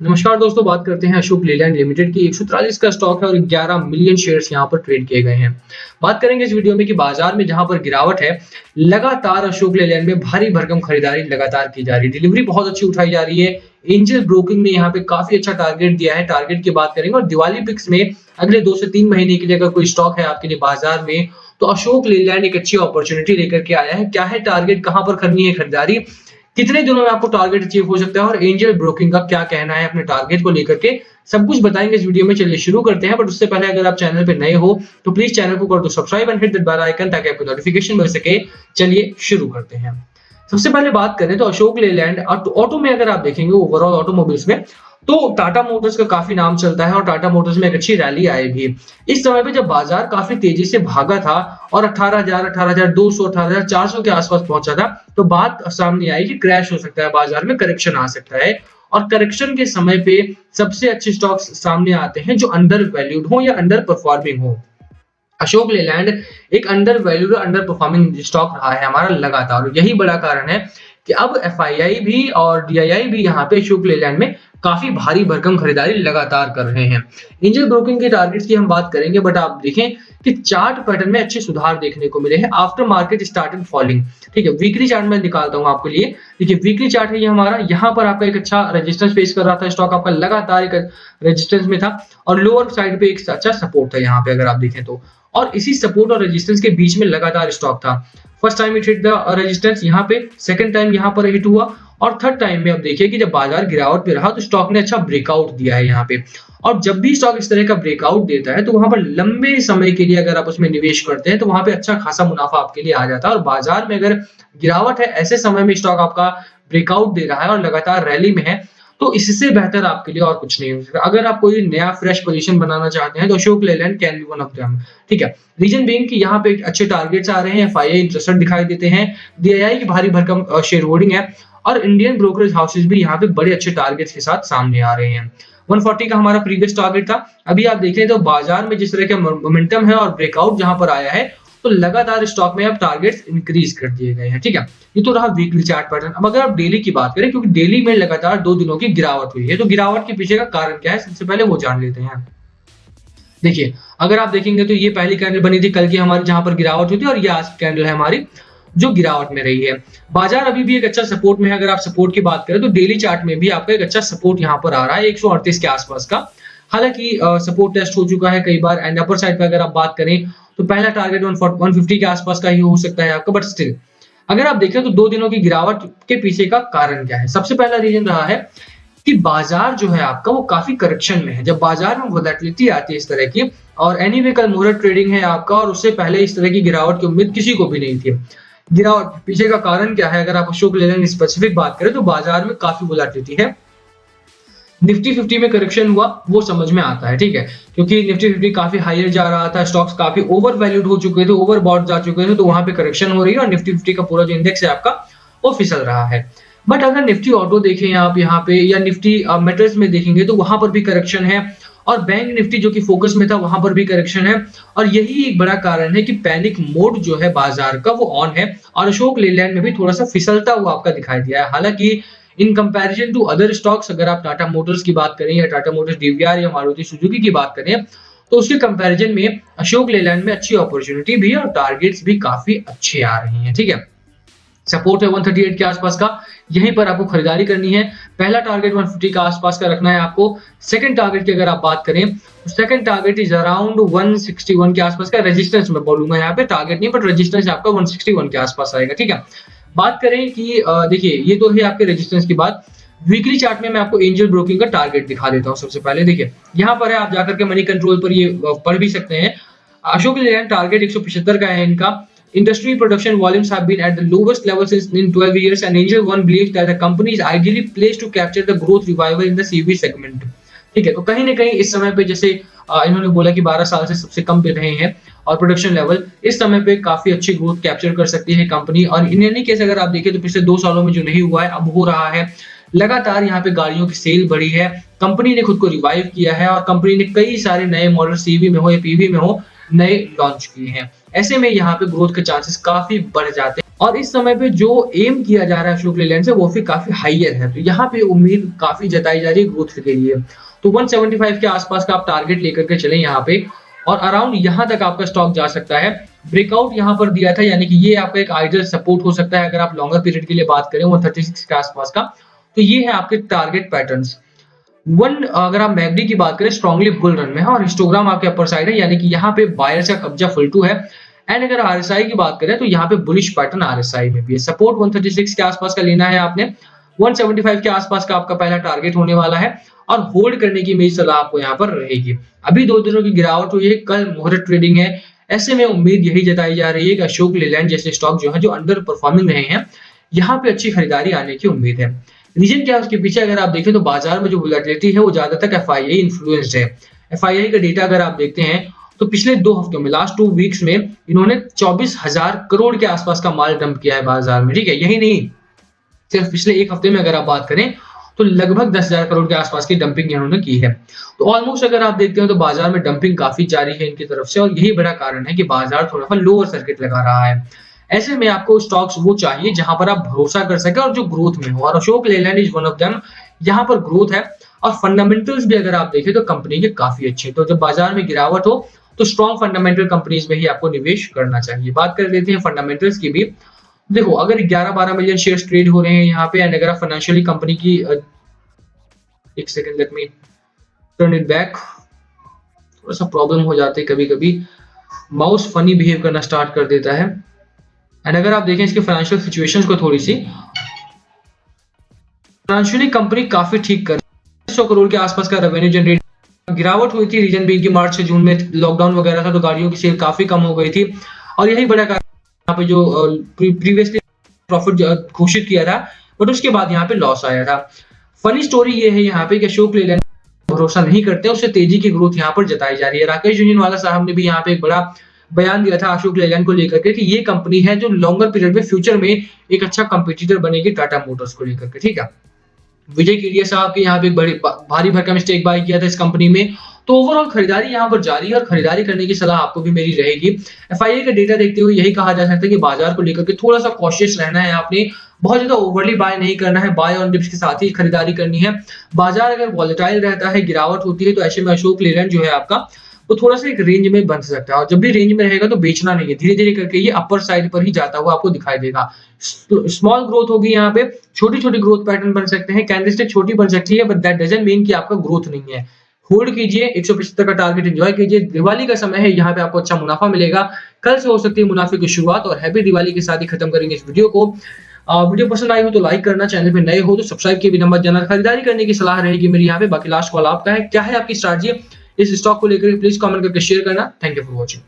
नमस्कार दोस्तों, बात करते हैं अशोक लेलैंड लिमिटेड की। 143 का स्टॉक है और 11 मिलियन शेयर्स यहां पर ट्रेड किए गए हैं। बात करेंगे इस वीडियो में कि बाजार में जहां पर गिरावट है, लगातार अशोक लेलैंड में भारी भरकम खरीदारी लगातार की जा रही है। डिलीवरी बहुत अच्छी उठाई जा रही है। एंजल ब्रोकिंग ने यहाँ पे काफी अच्छा टारगेट दिया है। टारगेट की बात करेंगे और दिवाली पिक्स में अगले 2 से 3 महीने के लिए अगर कोई स्टॉक है आपके लिए बाजार में, तो अशोक लेलैंड एक अच्छी अपॉर्चुनिटी लेकर के आया है। क्या है टारगेट, कहां पर करनी है खरीदारी, कितने दिनों में आपको टारगेट अचीव हो सकता है और एंजल ब्रोकिंग का क्या कहना है अपने टारगेट को लेकर के, सब कुछ बताएंगे इस वीडियो में। चलिए शुरू करते हैं। बट उससे पहले अगर आप चैनल पे नए हो तो प्लीज चैनल को कर दो subscribe and hit that bell icon ताकि आपको नोटिफिकेशन मिल सके। चलिए शुरू करते हैं। सबसे पहले बात करें तो अशोक लेलैंड ऑटो में अगर आप देखेंगे ओवरऑल ऑटोमोबाइल्स में, तो टाटा मोटर्स का काफी नाम चलता है और टाटा मोटर्स में एक अच्छी रैली आई भी। इस समय पे जब बाजार काफी तेजी से भागा था और 18,000, 18,200, 18,400 के आसपास पहुंचा था, तो बात सामने आई कि क्रैश हो सकता है, बाजार में करेक्शन आ सकता है। और करेक्शन के समय पे सबसे अच्छे स्टॉक्स सामने आते हैं जो अंडर वैल्यूड हो या अंडर परफॉर्मिंग हो। अशोक लेलैंड एक अंडर वैल्यूड और अंडर परफॉर्मिंग स्टॉक रहा है हमारा लगातार। यही बड़ा कारण है कि अब एफआईआई भी और डीआईआई भी यहाँ पे अशोक लेलैंड में काफी भारी भरकम खरीदारी लगातार कर रहे हैं। एंजल ब्रोकिंग के टारगेट्स की हम बात करेंगे, बट आप देखें कि चार्ट पैटर्न में अच्छे सुधार देखने को मिले हैं आफ्टर मार्केट स्टार्टेड फॉलिंग। ठीक है, वीकली चार्ट में निकालता हूं आपके लिए। देखिए वीकली चार्ट है ये हमारा, यहाँ पर आपका एक अच्छा रेजिस्टेंस फेस कर रहा था, स्टॉक आपका लगातार एक रेजिस्टेंस में था और लोअर साइड पे एक अच्छा सपोर्ट था यहाँ पे अगर आप देखें तो। और इसी सपोर्ट और रेजिस्टेंस के बीच में लगातार स्टॉक था। First time it hit the resistance यहाँ पे, सेकंड टाइम यहाँ पर हिट हुआ और थर्ड टाइम में अब देखिए कि जब बाजार गिरावट पे रहा तो स्टॉक ने अच्छा ब्रेकआउट दिया है यहाँ पे। और जब भी स्टॉक इस तरह का ब्रेकआउट देता है तो वहां पर लंबे समय के लिए अगर आप उसमें निवेश करते हैं तो वहां पे अच्छा खासा मुनाफा आपके लिए आ जाता है। और बाजार में अगर गिरावट है, ऐसे समय में स्टॉक आपका ब्रेकआउट दे रहा है और लगातार रैली में है, तो इससे बेहतर आपके लिए और कुछ नहीं हो सकता। अगर आप कोई नया फ्रेश पोजीशन बनाना चाहते हैं तो Ashok Leyland can be one of them. ठीक है, रीजन बीइंग कि यहाँ पे अच्छे टारगेट्स आ रहे हैं, एफआईआई इंटरेस्टेड दिखाई देते हैं, डीआईआई की भारी भरकम शेयर होल्डिंग है और इंडियन ब्रोकरेज हाउसेस भी यहाँ पे बड़े अच्छे टारगेट्स के साथ सामने आ रहे हैं। 140 का हमारा प्रीवियस टारगेट था। अभी आप देखें तो बाजार में जिस तरह का मोमेंटम है और ब्रेकआउट जहां पर आया है, तो लगातार स्टॉक में अब टारगेट्स इंक्रीज कर दिए गए हैं। ठीक है, ये तो रहा वीकली चार्ट पैटर्न। अब अगर आप डेली की बात करें, क्योंकि डेली में लगातार 2 दिनों की गिरावट हुई है, तो गिरावट के पीछे का कारण क्या है, सबसे पहले वो जान लेते हैं। देखिए अगर आप देखेंगे तो ये पहली कैंडल बनी थी कल की हमारी, जहां पर गिरावट हुई थी, और ये आज की कैंडल है हमारी जो गिरावट में रही है। बाजार अभी भी एक अच्छा सपोर्ट में है। अगर आप सपोर्ट की बात करें तो डेली चार्ट में भी आपका एक अच्छा सपोर्ट यहाँ पर आ रहा है 138 के आसपास का। हालांकि सपोर्ट टेस्ट हो चुका है कई बार एंड अपर साइड पे अगर आप बात करें तो पहला टारगेट 150 के आसपास का ही हो सकता है आपका। बट स्टिल अगर आप देखें तो 2 दिनों की गिरावट के पीछे का कारण क्या है, सबसे पहला रीजन रहा है कि बाजार जो है आपका वो काफी करेक्शन में है। जब बाजार में वोलेटिलिटी आती है इस तरह की, और एनीवे कल मुहूर्त ट्रेडिंग है आपका, और उससे पहले इस तरह की गिरावट की उम्मीद किसी को भी नहीं थी। गिरावट पीछे का कारण क्या है, अगर आप अशोक लेलैंड स्पेसिफिक बात करें तो बाजार में काफी वोलेटिलिटी है। निफ्टी 50 में करेक्शन हुआ वो समझ में आता है, ठीक है, क्योंकि निफ्टी 50 काफी हायर जा रहा था, स्टॉक्स काफी ओवर वैल्यूड हो चुके थे, ओवर बॉट जा चुके थे, तो वहां पे करेक्शन हो रही है और निफ्टी 50 का पूरा जो इंडेक्स है आपका वो फिसल रहा है। बट अगर निफ्टी ऑटो देखें आप यहाँ पे, या निफ्टी मेटल्स में देखेंगे तो वहां पर भी करेक्शन है, और बैंक निफ्टी जो कि फोकस में था वहां पर भी करेक्शन है। और यही एक बड़ा कारण है कि पैनिक मोड जो है बाजार का वो ऑन है, और अशोक लेलैंड में भी थोड़ा सा फिसलता हुआ आपका दिखाई दिया है। हालांकि in comparison to other stocks, अगर आप टाटा मोटर्स की बात करें या टाटा मोटर्स डीवीआर या मारुति सुजुकी की बात करें, तो उसके कंपैरिजन में अशोक लेलैंड में अच्छी अपॉर्चुनिटी भी है और टारगेट्स भी काफी अच्छे आ रहे हैं। ठीक है, सपोर्ट है 138 के आसपास का, यहीं पर आपको खरीदारी करनी है। पहला टारगेट 150 के आसपास का रखना है आपको। सेकंड टारगेट की अगर आप बात करें तो सेकंड टारगेट इज अराउंड 161 के आसपास का। रेजिस्टेंस में बोलूंगा यहाँ पे, टारगेट नहीं, बट रेजिस्टेंस आपका 161 के आसपास आएगा। ठीक है, बात करें कि देखिए ये तो है आपके रेजिस्टेंस की बात। वीकली चार्ट में मैं आपको एंजल ब्रोकिंग का टारगेट दिखा देता हूँ। सबसे पहले देखिए यहाँ पर है, आप जाकर के मनी कंट्रोल पर ये पढ़ भी सकते हैं। अशोक लेलैंड टारगेट 175 का है इनका। Industry production volumes have been at the lowest level since in 12 years, and Angel One believes that the company is ideally placed to capture the growth revival in the CV segment. ठीक है, तो कहीं ना कहीं इस समय पे जैसे इन्होंने बोला कि 12 साल से सबसे कम पे रहे हैं और प्रोडक्शन लेवल इस समय पे काफी अच्छी ग्रोथ कैप्चर कर सकती है कंपनी। और इन एनी केस अगर आप देखें तो पिछले 2 सालों में जो नहीं हुआ है अब हो रहा है। लगातार यहाँ पे गाड़ियों की सेल बढ़ी है, कंपनी ने खुद को रिवाइव किया है, और कंपनी ने कई सारे नए मॉडल सीवी में हो या पीवी में हो नए लॉन्च किए हैं। ऐसे में यहाँ पे ग्रोथ के चांसेस काफी बढ़ जाते हैं। और इस समय पे जो एम किया जा रहा है अशोक लेलैंड से वो भी काफी हाइयर है, तो यहाँ पे उम्मीद काफी जताई जा रही है ग्रोथ के लिए। तो 175 के आसपास का आप टारगेट लेकर के चलें यहाँ पे, और अराउंड यहाँ तक आपका स्टॉक जा सकता है। ब्रेकआउट यहाँ पर दिया था, यानी कि ये आपका एक आइडियल सपोर्ट हो सकता है अगर आप लॉन्गर पीरियड के लिए बात करें 136 के आसपास का। तो ये है आपके टारगेट पैटर्न्स। अगर आप मैकडी की बात करें स्ट्रांगली बुल रन में है, और हिस्टोग्राम आपके अपर साइड है, यानी कि यहाँ पे बायर्स का कब्जा फुल टू है। एंड अगर आरएसआई की बात करें तो यहाँ पे बुलिश पैटर्न आरएसआई में भी है। सपोर्ट 136 के आसपास का लेना है आपने, 175 के आसपास का आपका पहला टारगेट होने वाला है, और होल्ड करने की मेरी सलाह आपको यहाँ पर रहेगी। अभी 2 दिनों की गिरावट हुई है, कल मुहूर्त ट्रेडिंग है, ऐसे में उम्मीद यही जताई जा रही है कि अशोक लेलैंड जैसे स्टॉक जो है जो अंडर परफॉर्मिंग रहे हैं, यहाँ पे अच्छी खरीदारी आने की उम्मीद है। रीजन क्या है उसके पीछे अगर आप देखें तो बाजार में जो वोलेटिलिटी है वो ज्यादातर एफआईआई इन्फ्लुएंस्ड है। एफआईआई का डेटा अगर आप देखते हैं तो पिछले 2 हफ्तों में, लास्ट 2 वीक्स में इन्होंने 24,000 करोड़ के आसपास का माल डंप किया है बाजार में, ठीक है। यही नहीं, सिर्फ पिछले 1 हफ्ते में अगर आप बात करें तो लगभग 10,000 करोड़ के आसपास की डंपिंग इन्होंने की है। तो ऑलमोस्ट अगर आप देखते हैं तो बाजार में डंपिंग काफी जारी है इनकी तरफ से, और यही बड़ा कारण है कि बाजार थोड़ा सा लोअर सर्किट लगा रहा है। ऐसे में आपको स्टॉक्स वो चाहिए जहां पर आप भरोसा कर सके और जो ग्रोथ में हो, और Ashok Leyland is one of them. यहाँ पर ग्रोथ है, और फंडामेंटल्स भी अगर आप देखें तो कंपनी के काफी अच्छे। तो जब बाजार में गिरावट हो तो स्ट्रॉन्ग फंडामेंटल कंपनीज में ही आपको निवेश करना चाहिए। बात कर लेते हैं फंडामेंटल्स की भी। देखो, अगर 11-12 मिलियन शेयर्स ट्रेड हो रहे हैं यहाँ पे, एंड अगर आप फाइनेंशियली कंपनी की एक second, let me turn it back, थोड़ा सा प्रॉब्लम हो जाती है कभी कभी, माउस फनी बिहेव करना स्टार्ट कर देता है। एंड अगर आप देखें इसके फाइनेंशियल सिचुएशंस को थोड़ी सी, फाइनेंशियली कंपनी काफी ठीक कर 100 करोड़ के आसपास का रेवेन्यू जनरेट। गिरावट हुई थी रीजन बीइंग की मार्च से जून में लॉकडाउन वगैरह था, तो गाड़ियों की सेल काफी कम हो गई थी, और यही बड़ा कारण यहाँ पे जो प्रीवियसली प्रॉफिट घोषित किया था बट उसके बाद यहाँ पे लॉस आया था। फनी स्टोरी ये है यहाँ पे कि अशोक लेलैंड भरोसा नहीं करते, उससे तेजी की ग्रोथ यहाँ पर जताई जा रही है। राकेश झुनझुनवाला साहब ने भी यहाँ पे एक बड़ा बयान दिया था अशोक लेलैंड को लेकर के कि ये कंपनी है जो लॉन्गर पीरियड में फ्यूचर में एक अच्छा कंपटीटर बनेगी टाटा मोटर्स को लेकर के, ठीक है। विजय केडिया साहब के यहाँ पे एक बड़ी भारी भरकम स्टेक बाय किया था इस कंपनी में। तो ओवरऑल खरीदारी यहाँ पर जारी है, और खरीदारी करने की सलाह आपको भी मेरी रहेगी। एफआईआई का डेटा देखते हुए यही कहा जा सकता है कि बाजार को लेकर के थोड़ा सा कॉशियस रहना है, आपने बहुत ज्यादा ओवरली बाय नहीं करना है, बाय ऑन डिप्स के साथ ही खरीदारी करनी है। बाजार अगर वॉलेटाइल रहता है, गिरावट होती है, तो ऐसे में अशोक लेलैंड जो है आपका वो थोड़ा सा एक रेंज में बन सकता है, और जब भी रेंज में रहेगा तो बेचना नहीं है, धीरे धीरे करके ये अपर साइड पर ही जाता हुआ आपको दिखाई देगा। स्मॉल ग्रोथ होगी यहाँ पे, छोटी छोटी ग्रोथ पैटर्न बन सकते हैं, कैंडलस्टिक छोटी बन सकती है, बट दैट डजंट मीन कि आपका ग्रोथ नहीं है। होल्ड कीजिए, 175 का टारगेट एंजॉय कीजिए, दिवाली का समय है, यहाँ पे आपको अच्छा मुनाफा मिलेगा, कल से हो सकती है मुनाफे की शुरुआत। और हैप्पी दिवाली के साथ ही खत्म करेंगे इस वीडियो को। वीडियो पसंद आई हो तो लाइक करना, चैनल पे नए हो तो सब्सक्राइब किए बिना मत जाना। खरीदारी करने की सलाह रहेगी मेरी यहाँ पे। बाकी लास्ट कॉल आपका है, क्या है आपकी स्ट्रैटेजी इस स्टॉक को लेकर, प्लीज कमेंट करके शेयर करना। Thank you for watching.